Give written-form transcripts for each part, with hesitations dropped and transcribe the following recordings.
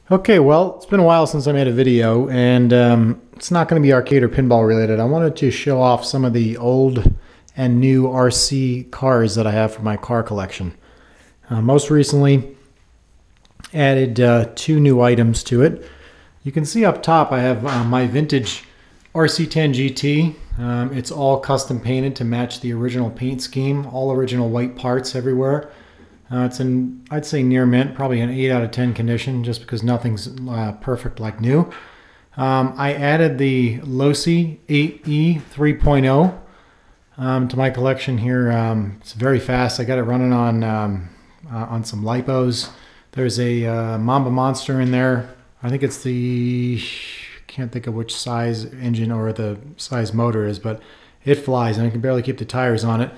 Okay, well, it's been a while since I made a video, and it's not going to be arcade or pinball related. I wanted to show off some of the old and new RC cars that I have for my car collection. Most recently, added two new items to it. You can see up top I have my vintage RC10 GT. It's all custom painted to match the original paint scheme, all original white parts everywhere. It's in, I'd say, near mint, probably an 8 out of 10 condition, just because nothing's perfect like new. I added the Losi 8E 3.0 to my collection here. It's very fast. I got it running on some lipos. There's a Mamba Monster in there. I think it's the, can't think of which size engine or the size motor is, but it flies and I can barely keep the tires on it.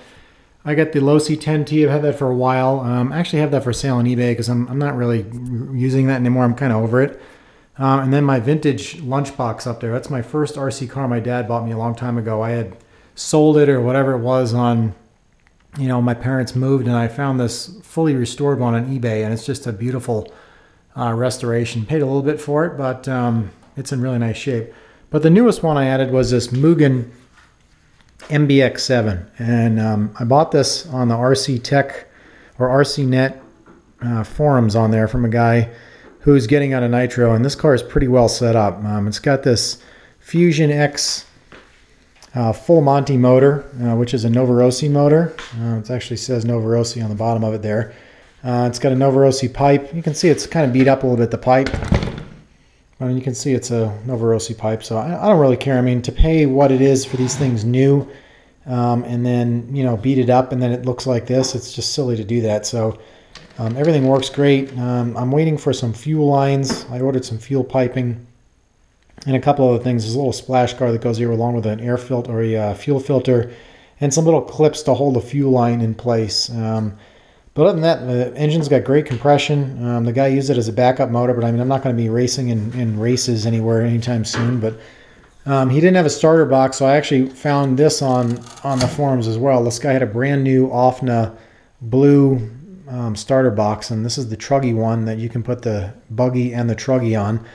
I got the Losi 10T. I've had that for a while. I actually have that for sale on eBay because I'm not really using that anymore. I'm kind of over it. And then my vintage lunchbox up there. That's my first RC car my dad bought me a long time ago. I had sold it or whatever it was on, my parents moved, and I found this fully restored one on eBay, and it's just a beautiful restoration. Paid a little bit for it, but it's in really nice shape. But the newest one I added was this Mugen MBX7, and I bought this on the RC Tech or RCnet forums on there from a guy who's getting out of nitro, and this car is pretty well set up. It's got this Fusion X full Monty motor, which is a Novarossi motor. It actually says Novarossi on the bottom of it there. It's got a Novarossi pipe. You can see it's kind of beat up a little bit, the pipe. And you can see it's a Novarossi pipe, so I don't really care. I mean, to pay what it is for these things new, and then, beat it up and then it looks like this, it's just silly to do that. So everything works great. I'm waiting for some fuel lines. I ordered some fuel piping and a couple other things. There's a little splash guard that goes here along with an air filter or a fuel filter and some little clips to hold the fuel line in place. But other than that, the engine's got great compression. The guy used it as a backup motor, but I mean, I'm not going to be racing in races anywhere anytime soon. But he didn't have a starter box, so I actually found this on the forums as well. This guy had a brand new OFNA blue starter box, and this is the Truggy one that you can put the buggy and the Truggy on.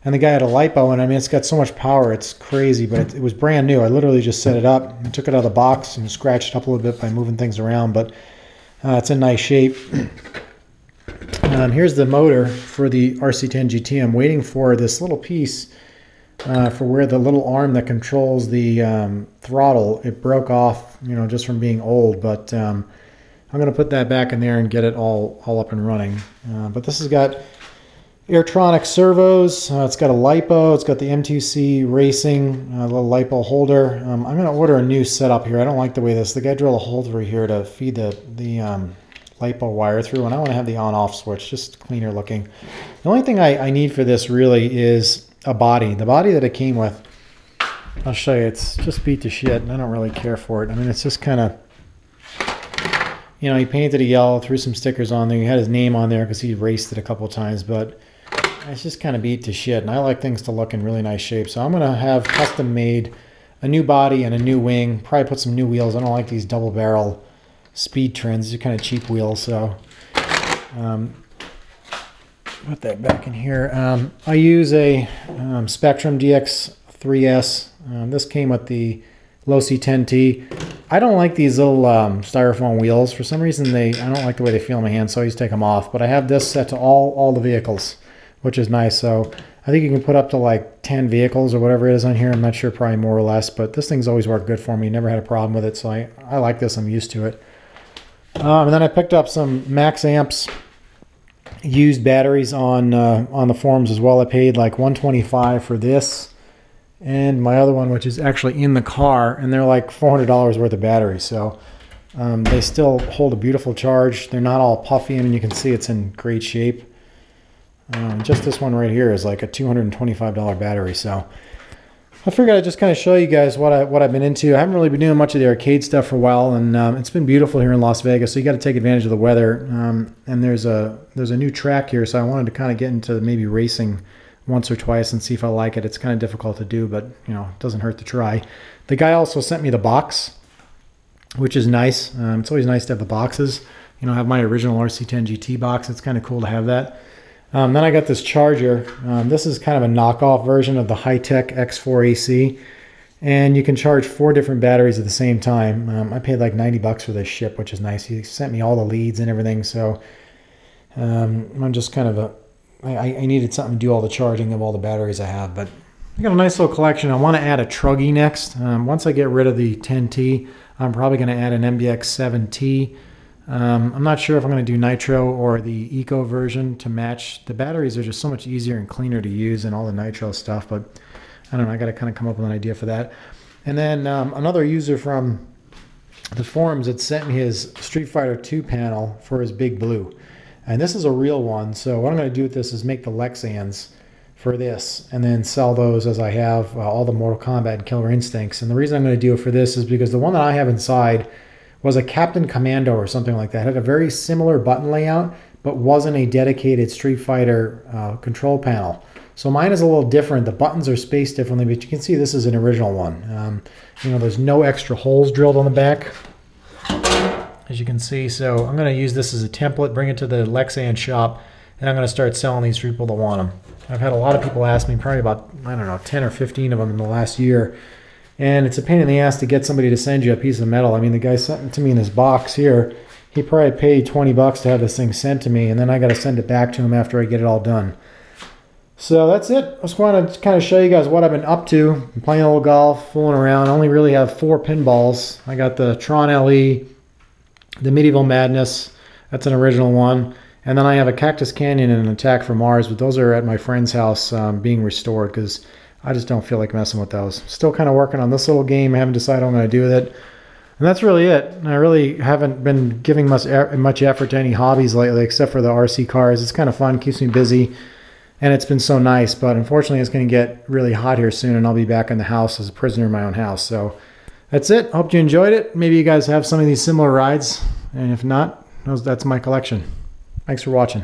And the guy had a lipo, and I mean, it's got so much power, it's crazy, but it was brand new. I literally just set it up and took it out of the box and scratched it up a little bit by moving things around, but it's in nice shape. Here's the motor for the RC10 GT. I'm waiting for this little piece for where the little arm that controls the throttle, it broke off, just from being old, but I'm going to put that back in there and get it all up and running. But this has got Airtronic servos. It's got a lipo. It's got the M2C Racing little lipo holder. I'm going to order a new setup here. I don't like the way the guy drilled a hole through here to feed the lipo wire through, and I want to have the on-off switch, just cleaner looking. The only thing I need for this really is a body. The body that it came with, I'll show you, it's just beat to shit, and I don't really care for it. I mean, it's just kind of, he painted it yellow, threw some stickers on there. He had his name on there because he raced it a couple of times, but it's just kind of beat to shit, and I like things to look in really nice shape. So I'm going to have custom made a new body and a new wing, probably put some new wheels. I don't like these double barrel speed trends. These are kind of cheap wheels, so put that back in here. I use a Spectrum DX3S. This came with the Losi 10T. I don't like these little styrofoam wheels. For some reason, I don't like the way they feel in my hand, so I always take them off. But I have this set to all the vehicles, which is nice. So I think you can put up to like 10 vehicles or whatever it is on here. I'm not sure, probably more or less, but this thing's always worked good for me. Never had a problem with it, so I like this. I'm used to it. And then I picked up some Max Amps used batteries on the forums as well. I paid like $125 for this and my other one, which is actually in the car, and they're like $400 worth of batteries. So they still hold a beautiful charge. They're not all puffy. I mean, you can see it's in great shape. Just this one right here is like a $225 battery. So I figured I'd just kind of show you guys what I've been into. I haven't really been doing much of the arcade stuff for a while, and it's been beautiful here in Las Vegas. So you got to take advantage of the weather. And there's a new track here, so I wanted to kind of get into maybe racing once or twice and see if I like it. It's kind of difficult to do, but it doesn't hurt to try. The guy also sent me the box, which is nice. It's always nice to have the boxes. I have my original RC10 GT box. It's kind of cool to have that. Then I got this charger. This is kind of a knockoff version of the Hi-Tech X4 AC. And you can charge 4 different batteries at the same time. I paid like 90 bucks for this ship, which is nice. He sent me all the leads and everything. So I'm just kind of I needed something to do all the charging of all the batteries I have. But I got a nice little collection. I want to add a Truggy next. Once I get rid of the 10T, I'm probably going to add an MBX 7T. I'm not sure if I'm going to do Nitro or the Eco version to match. The batteries are just so much easier and cleaner to use than all the Nitro stuff, but I don't know, I got to kind of come up with an idea for that. And then another user from the forums had sent me his Street Fighter 2 panel for his Big Blue. And this is a real one, so what I'm going to do with this is make the Lexans for this and then sell those as I have all the Mortal Kombat and Killer Instincts. And the reason I'm going to do it for this is because the one that I have inside was a Captain Commando or something like that. It had a very similar button layout, but wasn't a dedicated Street Fighter control panel. So mine is a little different. The buttons are spaced differently, but you can see this is an original one. You know, there's no extra holes drilled on the back, as you can see. So I'm going to use this as a template, bring it to the Lexan shop, and I'm going to start selling these for people that want them. I've had a lot of people ask me, probably about, I don't know, 10 or 15 of them in the last year. And it's a pain in the ass to get somebody to send you a piece of metal. I mean, the guy sent it to me in this box here. He probably paid 20 bucks to have this thing sent to me, and then I got to send it back to him after I get it all done. So that's it. I just want to kind of show you guys what I've been up to. I'm playing a little golf, fooling around. I only really have 4 pinballs. I got the Tron LE, the Medieval Madness. That's an original one. And then I have a Cactus Canyon and an Attack from Mars, but those are at my friend's house being restored because I just don't feel like messing with those. Still kind of working on this little game. I haven't decided what I'm going to do with it. And that's really it. I really haven't been giving much effort to any hobbies lately except for the RC cars. It's kind of fun, keeps me busy, and it's been so nice. But unfortunately, it's going to get really hot here soon, and I'll be back in the house as a prisoner in my own house. So that's it. Hope you enjoyed it. Maybe you guys have some of these similar rides, and if not, that's my collection. Thanks for watching.